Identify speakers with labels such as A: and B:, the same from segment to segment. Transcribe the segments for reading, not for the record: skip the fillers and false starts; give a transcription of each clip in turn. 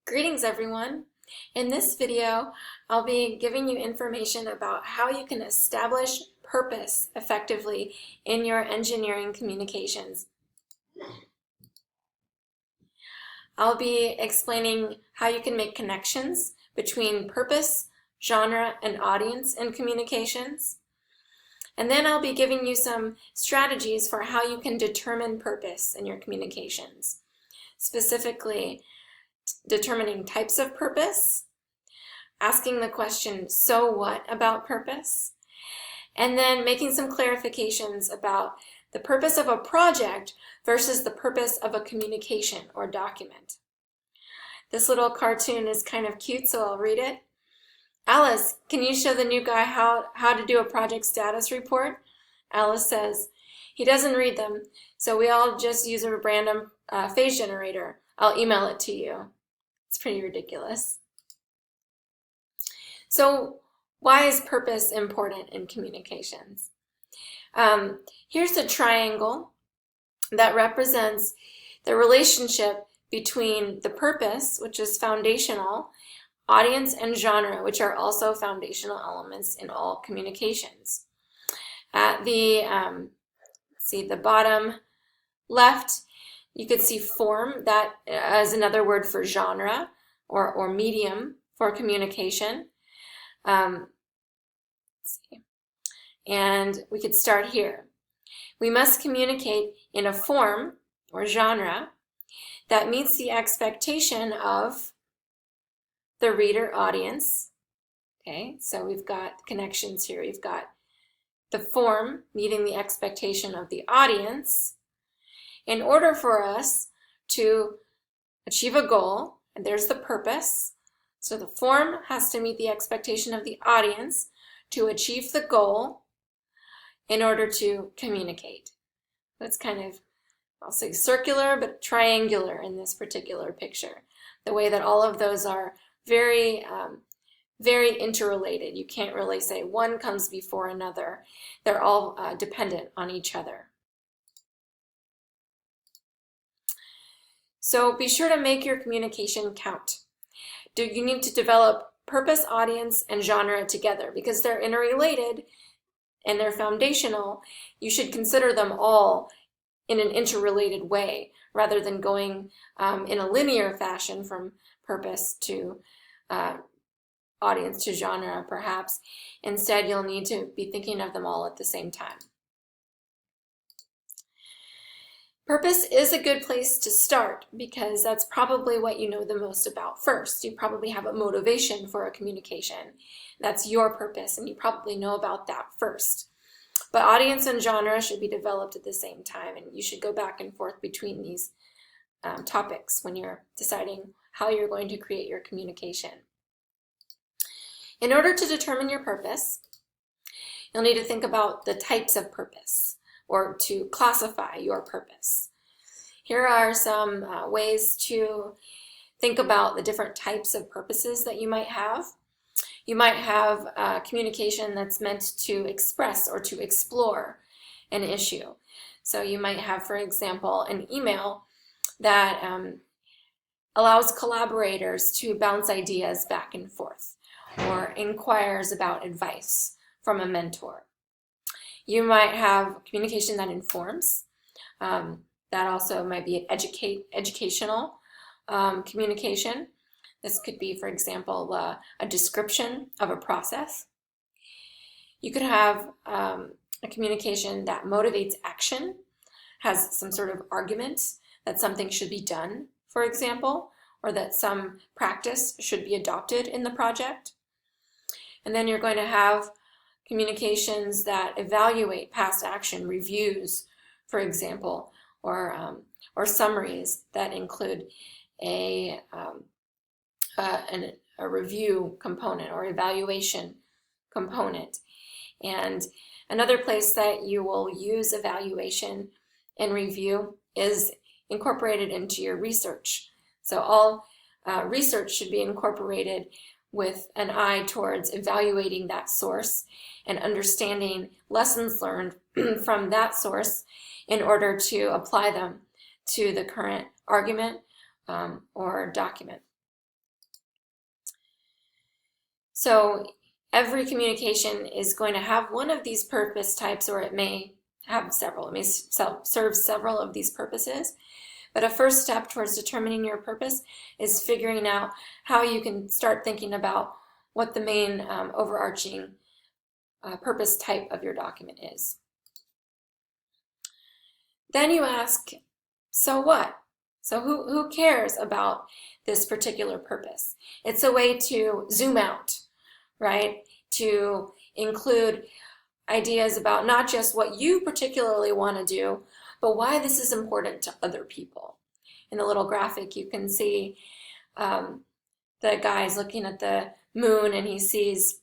A: Greetings everyone. In this video, I'll be giving you information about how you can establish purpose effectively in your engineering communications. I'll be explaining how you can make connections between purpose, genre, and audience in communications. And then I'll be giving you some strategies for how you can determine purpose in your communications. Specifically, determining types of purpose, asking the question, so what about purpose? And then making some clarifications about the purpose of a project versus the purpose of a communication or document. This little cartoon is kind of cute, so I'll read it. Alice, can you show the new guy how to do a project status report? Alice says, he doesn't read them, so we all just use a random phase generator. I'll email it to you. It's pretty ridiculous. So why is purpose important in communications? Here's a triangle that represents the relationship between the purpose, which is foundational, audience, and genre, which are also foundational elements in all communications. At the the bottom left, you could see form. That is another word for genre or medium for communication. And we could start here. We must communicate in a form or genre that meets the expectation of the reader audience. Okay, so we've got connections here. We've got the form meeting the expectation of the audience. In order for us to achieve a goal, and there's the purpose, so the form has to meet the expectation of the audience to achieve the goal in order to communicate. That's kind of, I'll say circular, but triangular in this particular picture. The way that all of those are very interrelated. You can't really say one comes before another. They're all dependent on each other. So be sure to make your communication count. You need to develop purpose, audience, and genre together because they're interrelated and they're foundational. You should consider them all in an interrelated way rather than going in a linear fashion from purpose to audience to genre, perhaps. Instead, you'll need to be thinking of them all at the same time. Purpose is a good place to start because that's probably what you know the most about first. You probably have a motivation for a communication. That's your purpose, and you probably know about that first. But audience and genre should be developed at the same time, and you should go back and forth between these topics when you're deciding how you're going to create your communication. In order to determine your purpose, you'll need to think about the types of purpose, or to classify your purpose. Here are some ways to think about the different types of purposes that you might have. You might have communication that's meant to express or to explore an issue. So you might have, for example, an email that allows collaborators to bounce ideas back and forth or inquires about advice from a mentor. You might have communication that informs. That also might be an educational communication. This could be, for example, a description of a process. You could have a communication that motivates action, has some sort of argument that something should be done, for example, or that some practice should be adopted in the project. And then you're going to have communications that evaluate past action, reviews, for example, or summaries that include a review component or evaluation component. And another place that you will use evaluation and review is incorporated into your research. So all research should be incorporated with an eye towards evaluating that source and understanding lessons learned from that source in order to apply them to the current argument or document. So every communication is going to have one of these purpose types, or it may have several. It may serve several of these purposes. But a first step towards determining your purpose is figuring out how you can start thinking about what the main overarching purpose type of your document is. Then you ask, so what? So who cares about this particular purpose? It's a way to zoom out, right? To include ideas about not just what you particularly want to do, but why this is important to other people. In the little graphic, you can see the guy's looking at the moon, and he sees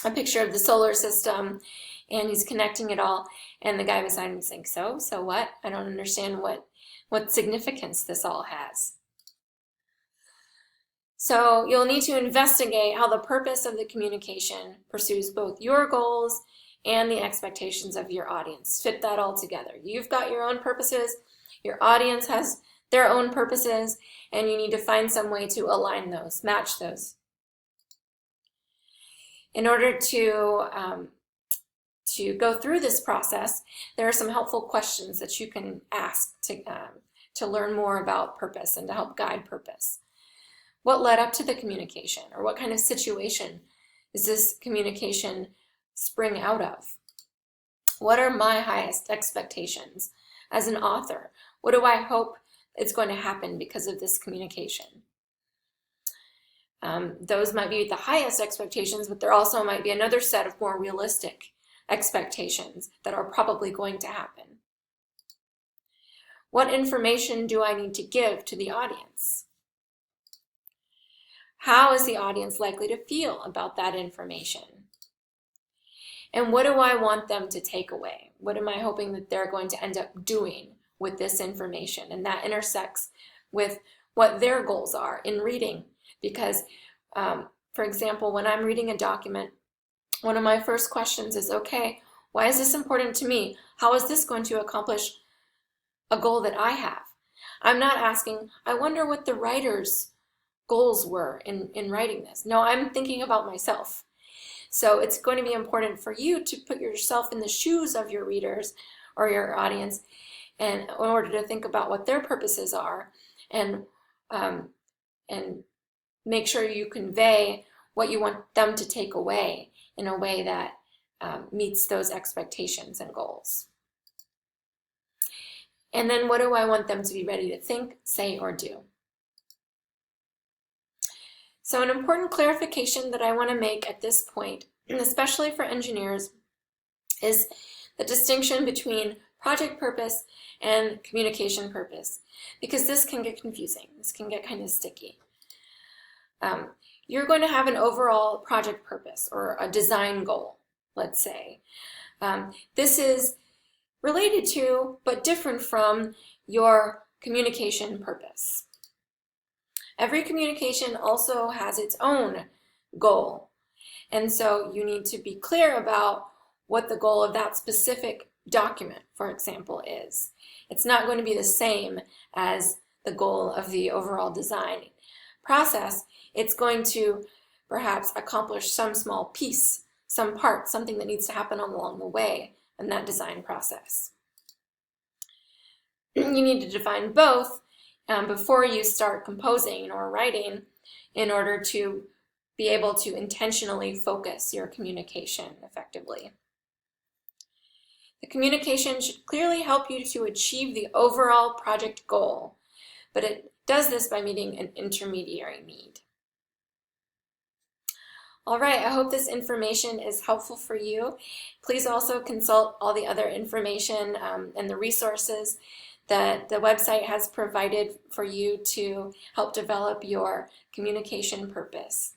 A: a picture of the solar system, and he's connecting it all, and the guy beside him is saying, so what? I don't understand what significance this all has. So you'll need to investigate how the purpose of the communication pursues both your goals and the expectations of your audience. Fit that all together. You've got your own purposes, your audience has their own purposes, and you need to find some way to align those, match those. In order to go through this process, there are some helpful questions that you can ask to learn more about purpose and to help guide purpose. What led up to the communication, or what kind of situation is this communication spring out of? What are my highest expectations as an author? What do I hope is going to happen because of this communication? Those might be the highest expectations, but there also might be another set of more realistic expectations that are probably going to happen. What information do I need to give to the audience? How is the audience likely to feel about that information? And what do I want them to take away? What am I hoping that they're going to end up doing with this information? And that intersects with what their goals are in reading. Because, for example, when I'm reading a document, one of my first questions is, okay, why is this important to me? How is this going to accomplish a goal that I have? I'm not asking, I wonder what the writer's goals were in writing this. No, I'm thinking about myself. So it's going to be important for you to put yourself in the shoes of your readers or your audience, and in order to think about what their purposes are, and make sure you convey what you want them to take away in a way that meets those expectations and goals. And then what do I want them to be ready to think, say, or do? So an important clarification that I want to make at this point, especially for engineers, is the distinction between project purpose and communication purpose, because this can get confusing. This can get kind of sticky. You're going to have an overall project purpose or a design goal, let's say. This is related to, but different from, your communication purpose. Every communication also has its own goal. And so you need to be clear about what the goal of that specific document, for example, is. It's not going to be the same as the goal of the overall design process. It's going to perhaps accomplish some small piece, some part, something that needs to happen along the way in that design process. You need to define both before you start composing or writing, in order to be able to intentionally focus your communication effectively. The communication should clearly help you to achieve the overall project goal, but it does this by meeting an intermediary need. All right, I hope this information is helpful for you. Please also consult all the other information and the resources that the website has provided for you to help develop your communication purpose.